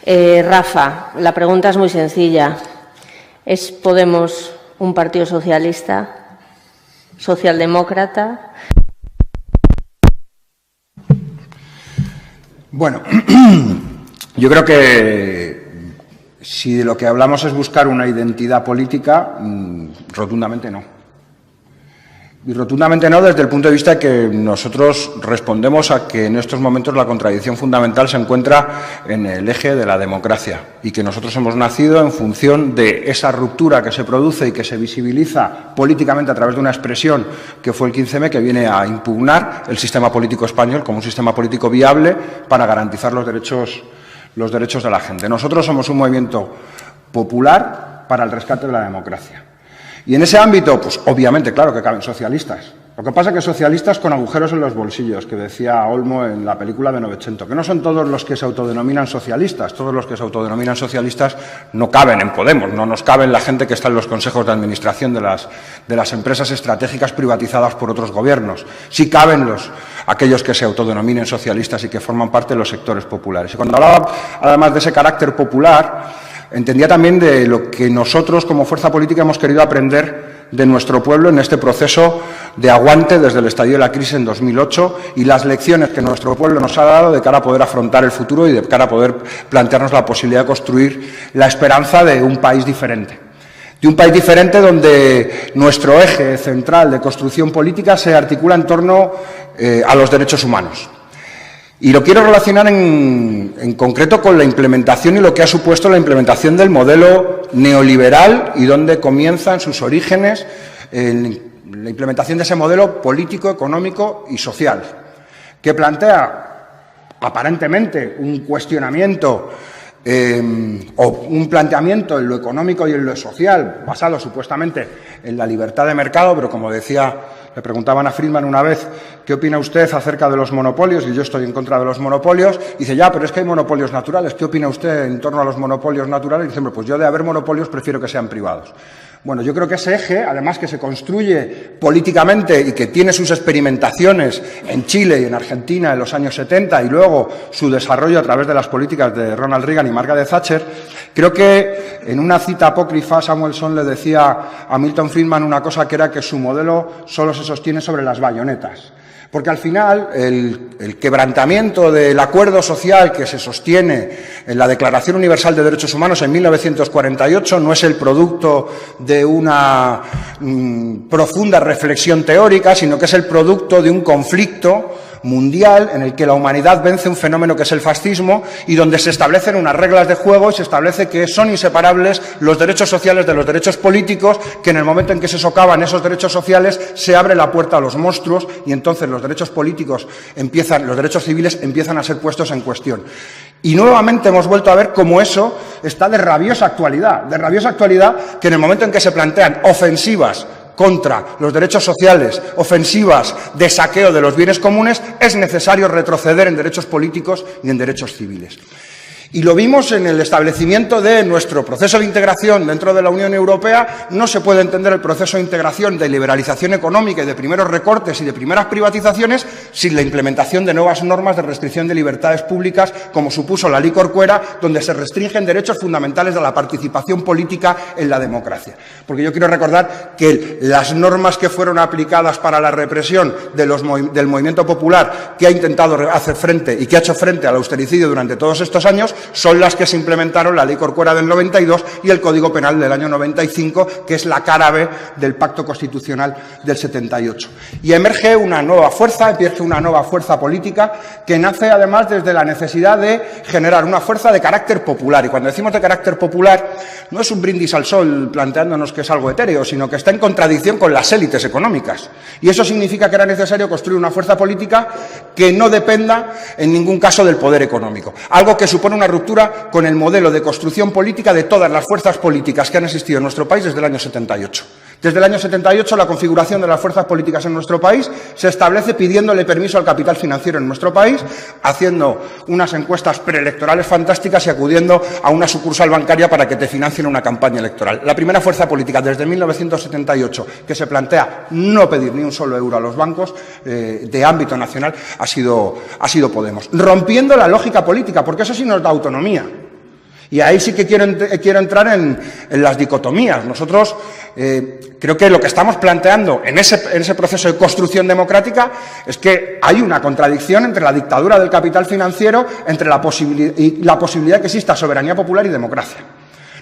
Rafa, la pregunta es muy sencilla. ¿Es Podemos un partido socialista, socialdemócrata? Bueno, yo creo que si de lo que hablamos es buscar una identidad política, rotundamente no. Y rotundamente no desde el punto de vista que nosotros respondemos a que en estos momentos la contradicción fundamental se encuentra en el eje de la democracia y que nosotros hemos nacido en función de esa ruptura que se produce y que se visibiliza políticamente a través de una expresión que fue el 15M, que viene a impugnar el sistema político español como un sistema político viable para garantizar los derechos de la gente. Nosotros somos un movimiento popular para el rescate de la democracia. Y en ese ámbito, pues obviamente, claro que caben socialistas. Lo que pasa es que socialistas con agujeros en los bolsillos, que decía Olmo en la película de Novecento, que no son todos los que se autodenominan socialistas. Todos los que se autodenominan socialistas no caben en Podemos, no nos caben la gente que está en los consejos de administración de las empresas estratégicas privatizadas por otros gobiernos. Sí caben aquellos que se autodenominen socialistas y que forman parte de los sectores populares. Y cuando hablaba, además de ese carácter popular, entendía también de lo que nosotros, como fuerza política, hemos querido aprender de nuestro pueblo en este proceso de aguante desde el estallido de la crisis en 2008 y las lecciones que nuestro pueblo nos ha dado de cara a poder afrontar el futuro y de cara a poder plantearnos la posibilidad de construir la esperanza de un país diferente. De un país diferente donde nuestro eje central de construcción política se articula en torno a los derechos humanos. Y lo quiero relacionar en concreto con la implementación y lo que ha supuesto la implementación del modelo neoliberal y donde comienzan sus orígenes la implementación de ese modelo político, económico y social, que plantea aparentemente un cuestionamiento o un planteamiento en lo económico y en lo social basado supuestamente en la libertad de mercado, pero como decía, le preguntaban a Friedman una vez, ¿qué opina usted acerca de los monopolios? Y yo estoy en contra de los monopolios. Y dice, ya, pero es que hay monopolios naturales. ¿Qué opina usted en torno a los monopolios naturales? Y dice, pues yo de haber monopolios prefiero que sean privados. Bueno, yo creo que ese eje, además que se construye políticamente y que tiene sus experimentaciones en Chile y en Argentina en los años 70 y luego su desarrollo a través de las políticas de Ronald Reagan y Margaret Thatcher, creo que en una cita apócrifa Samuelson le decía a Milton Friedman una cosa que era que su modelo solo se sostiene sobre las bayonetas. Porque al final el quebrantamiento del acuerdo social que se sostiene en la Declaración Universal de Derechos Humanos en 1948 no es el producto de una profunda reflexión teórica, sino que es el producto de un conflicto mundial en el que la humanidad vence un fenómeno que es el fascismo y donde se establecen unas reglas de juego y se establece que son inseparables los derechos sociales de los derechos políticos, que en el momento en que se socavan esos derechos sociales se abre la puerta a los monstruos y entonces los derechos políticos los derechos civiles empiezan a ser puestos en cuestión. Y nuevamente hemos vuelto a ver cómo eso está de rabiosa actualidad que en el momento en que se plantean ofensivas contra los derechos sociales, ofensivas de saqueo de los bienes comunes, es necesario retroceder en derechos políticos y en derechos civiles. Y lo vimos en el establecimiento de nuestro proceso de integración dentro de la Unión Europea. No se puede entender el proceso de integración, de liberalización económica y de primeros recortes y de primeras privatizaciones sin la implementación de nuevas normas de restricción de libertades públicas, como supuso la Ley Corcuera, donde se restringen derechos fundamentales de la participación política en la democracia. Porque yo quiero recordar que las normas que fueron aplicadas para la represión del movimiento popular, que ha intentado hacer frente y que ha hecho frente al austericidio durante todos estos años, son las que se implementaron la Ley Corcuera del 92 y el Código Penal del año 95, que es la cara B del Pacto Constitucional del 78. Y emerge una nueva fuerza política que nace además desde la necesidad de generar una fuerza de carácter popular. Y cuando decimos de carácter popular, no es un brindis al sol planteándonos que es algo etéreo, sino que está en contradicción con las élites económicas. Y eso significa que era necesario construir una fuerza política que no dependa en ningún caso del poder económico. Algo que supone una ruptura con el modelo de construcción política de todas las fuerzas políticas que han existido en nuestro país desde el año 78. Desde el año 78, la configuración de las fuerzas políticas en nuestro país se establece pidiéndole permiso al capital financiero en nuestro país, haciendo unas encuestas preelectorales fantásticas y acudiendo a una sucursal bancaria para que te financien una campaña electoral. La primera fuerza política desde 1978 que se plantea no pedir ni un solo euro a los bancos de ámbito nacional ha sido Podemos. Rompiendo la lógica política, porque eso sí nos da autonomía. Y ahí sí que quiero entrar en las dicotomías. Nosotros creo que lo que estamos planteando en ese proceso de construcción democrática es que hay una contradicción entre la dictadura del capital financiero y la posibilidad de que exista soberanía popular y democracia.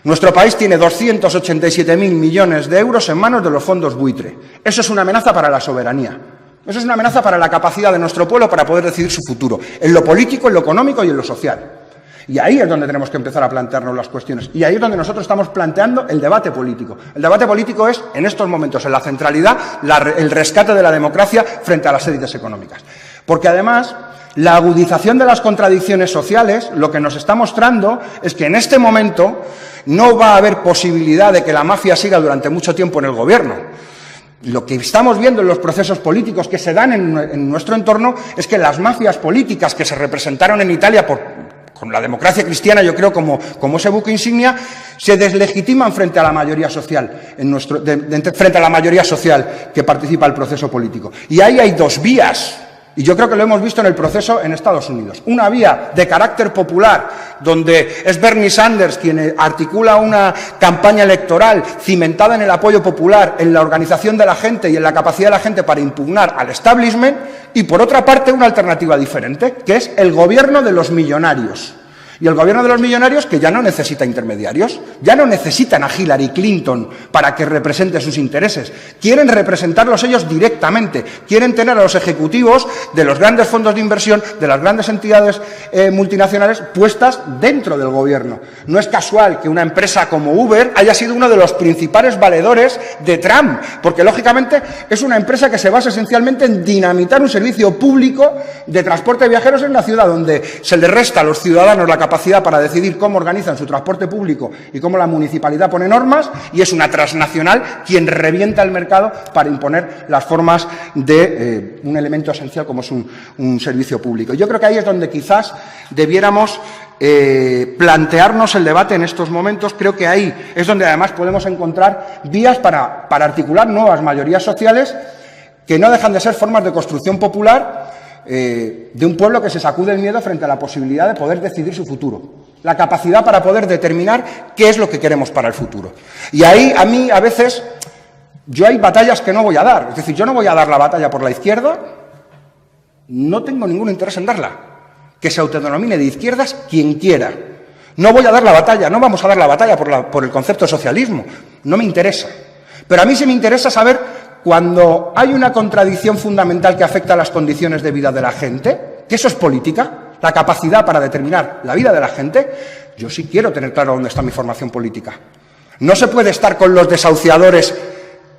Nuestro país tiene 287.000 millones de euros en manos de los fondos buitre. Eso es una amenaza para la soberanía. Eso es una amenaza para la capacidad de nuestro pueblo para poder decidir su futuro, en lo político, en lo económico y en lo social. Y ahí es donde tenemos que empezar a plantearnos las cuestiones. Y ahí es donde nosotros estamos planteando el debate político. El debate político es, en estos momentos, en la centralidad, el rescate de la democracia frente a las élites económicas. Porque, además, la agudización de las contradicciones sociales lo que nos está mostrando es que en este momento no va a haber posibilidad de que la mafia siga durante mucho tiempo en el gobierno. Lo que estamos viendo en los procesos políticos que se dan en nuestro entorno es que las mafias políticas que se representaron en Italia con la democracia cristiana, yo creo, como ese buque insignia, se deslegitiman frente a la mayoría social, frente a la mayoría social que participa en el proceso político. Y ahí hay dos vías, y yo creo que lo hemos visto en el proceso en Estados Unidos. Una vía de carácter popular, donde es Bernie Sanders quien articula una campaña electoral cimentada en el apoyo popular, en la organización de la gente y en la capacidad de la gente para impugnar al establishment, y por otra parte una alternativa diferente, que es el gobierno de los millonarios. Y el gobierno de los millonarios que ya no necesita intermediarios, ya no necesitan a Hillary Clinton para que represente sus intereses. Quieren representarlos ellos directamente, quieren tener a los ejecutivos de los grandes fondos de inversión, de las grandes entidades multinacionales puestas dentro del gobierno. No es casual que una empresa como Uber haya sido uno de los principales valedores de Trump, porque lógicamente es una empresa que se basa esencialmente en dinamitar un servicio público de transporte de viajeros en la ciudad, donde se le resta a los ciudadanos la capacidad para decidir cómo organizan su transporte público y cómo la municipalidad pone normas, y es una transnacional quien revienta el mercado para imponer las formas de un elemento esencial como es un servicio público. Yo creo que ahí es donde quizás debiéramos plantearnos el debate en estos momentos. Creo que ahí es donde además podemos encontrar vías para articular nuevas mayorías sociales que no dejan de ser formas de construcción popular de un pueblo que se sacude el miedo frente a la posibilidad de poder decidir su futuro, la capacidad para poder determinar qué es lo que queremos para el futuro. Y ahí, a mí, a veces, yo hay batallas que no voy a dar. Es decir, yo no voy a dar la batalla por la izquierda, no tengo ningún interés en darla. Que se autodenomine de izquierdas quien quiera. No voy a dar la batalla, no vamos a dar la batalla por el concepto de socialismo, no me interesa. Pero a mí sí me interesa saber, cuando hay una contradicción fundamental que afecta a las condiciones de vida de la gente, que eso es política, la capacidad para determinar la vida de la gente, yo sí quiero tener claro dónde está mi formación política. No se puede estar con los desahuciadores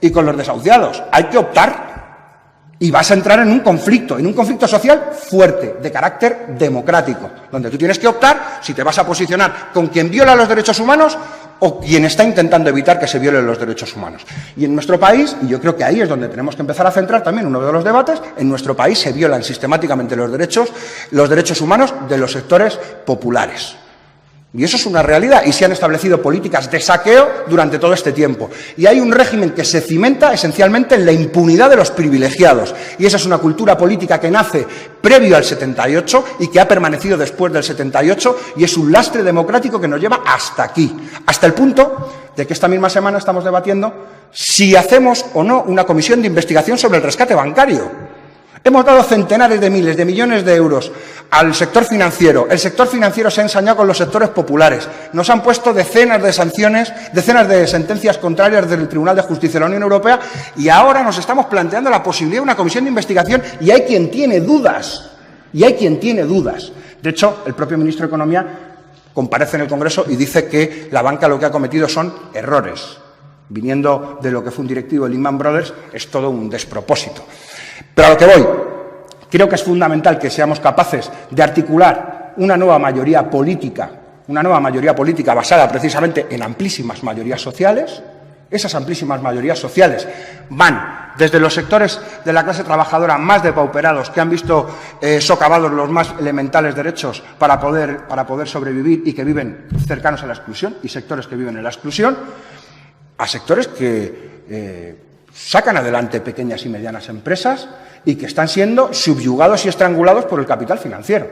y con los desahuciados. Hay que optar. Y vas a entrar en un conflicto social fuerte, de carácter democrático, donde tú tienes que optar si te vas a posicionar con quien viola los derechos humanos o quien está intentando evitar que se violen los derechos humanos. Y en nuestro país, y yo creo que ahí es donde tenemos que empezar a centrar también uno de los debates, en nuestro país se violan sistemáticamente los derechos humanos de los sectores populares. Y eso es una realidad, y se han establecido políticas de saqueo durante todo este tiempo. Y hay un régimen que se cimenta esencialmente en la impunidad de los privilegiados. Y esa es una cultura política que nace previo al 78 y que ha permanecido después del 78, y es un lastre democrático que nos lleva hasta aquí. Hasta el punto de que esta misma semana estamos debatiendo si hacemos o no una comisión de investigación sobre el rescate bancario. Hemos dado centenares de miles de millones de euros al sector financiero. El sector financiero se ha ensañado con los sectores populares. Nos han puesto decenas de sanciones, decenas de sentencias contrarias del Tribunal de Justicia de la Unión Europea, y ahora nos estamos planteando la posibilidad de una comisión de investigación, y hay quien tiene dudas. De hecho, el propio ministro de Economía comparece en el Congreso y dice que la banca lo que ha cometido son errores. Viniendo de lo que fue un directivo de Lehman Brothers, es todo un despropósito. Pero a lo que voy, creo que es fundamental que seamos capaces de articular una nueva mayoría política basada precisamente en amplísimas mayorías sociales. Esas amplísimas mayorías sociales van desde los sectores de la clase trabajadora más depauperados, que han visto socavados los más elementales derechos para poder sobrevivir y que viven cercanos a la exclusión, y sectores que viven en la exclusión, a sectores que sacan adelante pequeñas y medianas empresas y que están siendo subyugados y estrangulados por el capital financiero.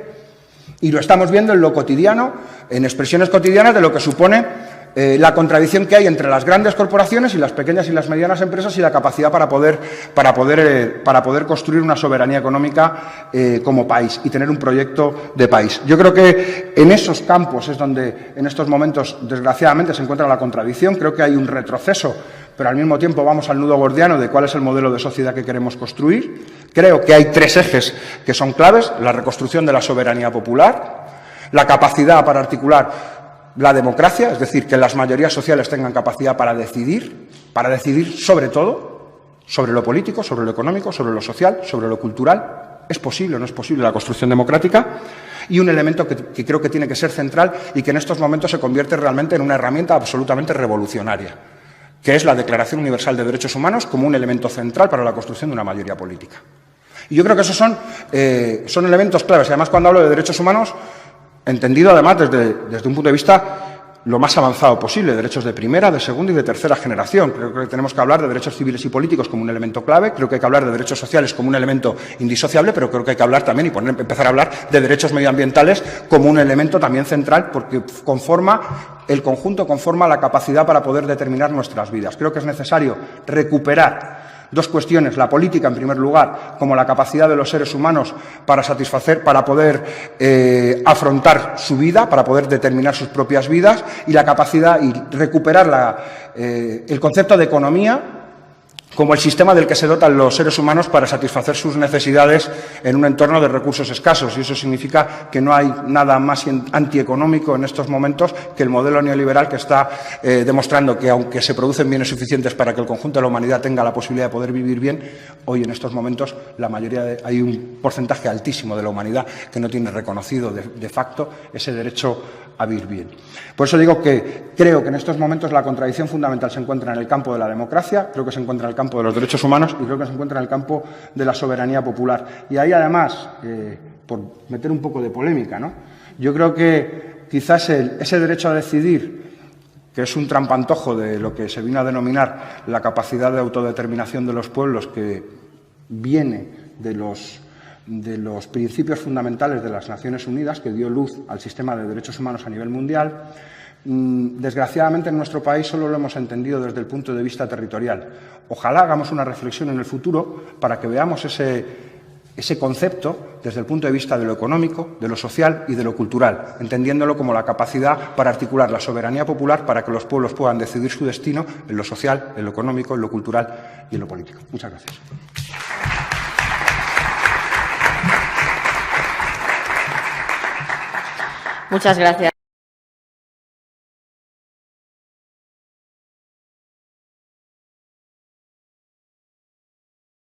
Y lo estamos viendo en lo cotidiano, en expresiones cotidianas de lo que supone la contradicción que hay entre las grandes corporaciones y las pequeñas y las medianas empresas y la capacidad para poder construir una soberanía económica como país y tener un proyecto de país. Yo creo que en esos campos es donde en estos momentos, desgraciadamente, se encuentra la contradicción. Creo que hay un retroceso, pero al mismo tiempo vamos al nudo gordiano de cuál es el modelo de sociedad que queremos construir. Creo que hay 3 ejes que son claves: la reconstrucción de la soberanía popular, la capacidad para articular la democracia, es decir, que las mayorías sociales tengan capacidad para decidir sobre todo, sobre lo político, sobre lo económico, sobre lo social, sobre lo cultural. ¿Es posible o no es posible la construcción democrática? Y un elemento que creo que tiene que ser central y que en estos momentos se convierte realmente en una herramienta absolutamente revolucionaria, que es la Declaración Universal de Derechos Humanos como un elemento central para la construcción de una mayoría política. Y yo creo que esos son elementos claves. Y además, cuando hablo de derechos humanos, entendido además desde un punto de vista lo más avanzado posible, derechos de primera, de segunda y de tercera generación. Creo que tenemos que hablar de derechos civiles y políticos como un elemento clave, creo que hay que hablar de derechos sociales como un elemento indisociable, pero creo que hay que hablar también empezar a hablar de derechos medioambientales como un elemento también central, porque el conjunto conforma la capacidad para poder determinar nuestras vidas. Creo que es necesario recuperar 2 cuestiones: la política, en primer lugar, como la capacidad de los seres humanos para poder afrontar su vida, para poder determinar sus propias vidas, y la capacidad y recuperar el concepto de economía como el sistema del que se dotan los seres humanos para satisfacer sus necesidades en un entorno de recursos escasos. Y eso significa que no hay nada más antieconómico en estos momentos que el modelo neoliberal, que está demostrando que, aunque se producen bienes suficientes para que el conjunto de la humanidad tenga la posibilidad de poder vivir bien, hoy en estos momentos hay un porcentaje altísimo de la humanidad que no tiene reconocido de facto ese derecho a vivir bien. Por eso digo que creo que en estos momentos la contradicción fundamental se encuentra en el campo de la democracia, creo que se encuentra en el campo de los derechos humanos y creo que se encuentra en el campo de la soberanía popular. Y ahí, además, por meter un poco de polémica, ¿no?, yo creo que quizás ese derecho a decidir, que es un trampantojo de lo que se vino a denominar la capacidad de autodeterminación de los pueblos, que viene de los principios fundamentales de las Naciones Unidas, que dio luz al sistema de derechos humanos a nivel mundial, desgraciadamente en nuestro país solo lo hemos entendido desde el punto de vista territorial. Ojalá hagamos una reflexión en el futuro para que veamos ese concepto desde el punto de vista de lo económico, de lo social y de lo cultural, entendiéndolo como la capacidad para articular la soberanía popular para que los pueblos puedan decidir su destino en lo social, en lo económico, en lo cultural y en lo político. Muchas gracias. Muchas gracias.